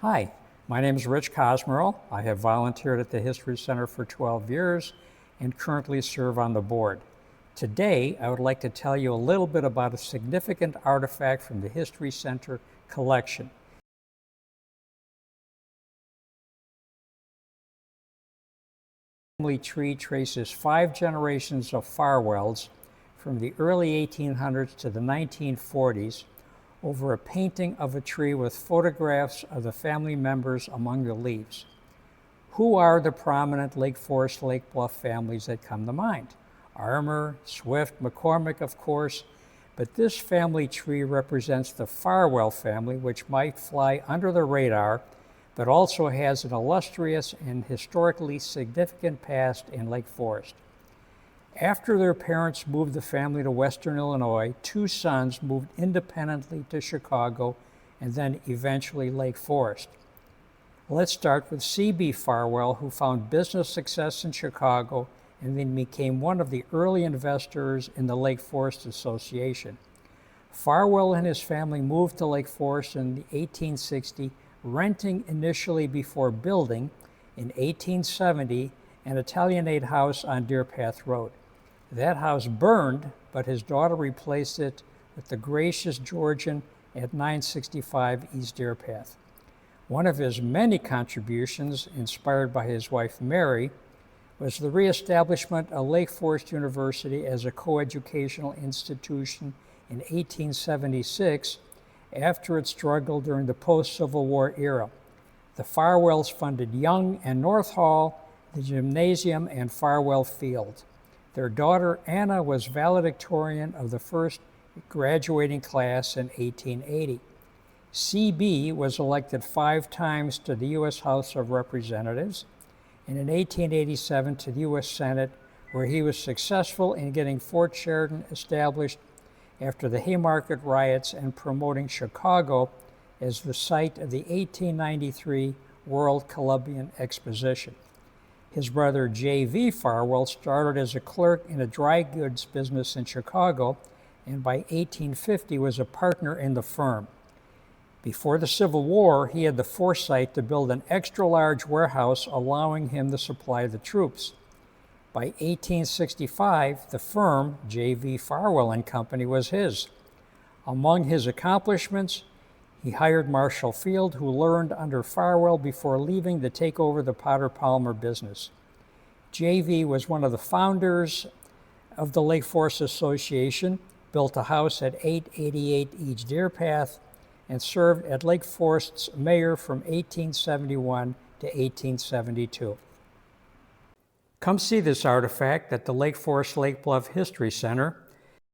Hi, my name is Rich Cosmerl. I have volunteered at the History Center for 12 years and currently serve on the board. Today, I would like to tell you a little bit about a significant artifact from the History Center collection. The family tree traces 5 generations of Farwells from the early 1800s to the 1940s over a painting of a tree with photographs of the family members among the leaves. Who are the prominent Lake Forest, Lake Bluff families that come to mind? Armour, Swift, McCormick, of course, but this family tree represents the Farwell family, which might fly under the radar, but also has an illustrious and historically significant past in Lake Forest. After their parents moved the family to Western Illinois, 2 sons moved independently to Chicago and then eventually Lake Forest. Let's start with C.B. Farwell, who found business success in Chicago and then became one of the early investors in the Lake Forest Association. Farwell and his family moved to Lake Forest in 1860, renting initially before building, in 1870, an Italianate house on Deer Path Road. That house burned, but his daughter replaced it with the gracious Georgian at 965 East Deer Path. One of his many contributions, inspired by his wife Mary, was the reestablishment of Lake Forest University as a coeducational institution in 1876 after it struggled during the post-Civil War era. The Farwells funded Young and North Hall, the gymnasium, and Farwell Field. Their daughter Anna was valedictorian of the first graduating class in 1880. C.B. was elected 5 times to the U.S. House of Representatives and in 1887 to the U.S. Senate, where he was successful in getting Fort Sheridan established after the Haymarket riots and promoting Chicago as the site of the 1893 World Columbian Exposition. His brother J.V. Farwell started as a clerk in a dry goods business in Chicago and by 1850 was a partner in the firm. Before the Civil War, he had the foresight to build an extra-large warehouse allowing him to supply the troops. By 1865, the firm, J.V. Farwell and Company, was his. Among his accomplishments, he hired Marshall Field, who learned under Farwell before leaving to take over the Potter Palmer business. J.V. was one of the founders of the Lake Forest Association, built a house at 888 East Deer Path, and served as Lake Forest's mayor from 1871 to 1872. Come see this artifact at the Lake Forest Lake Bluff History Center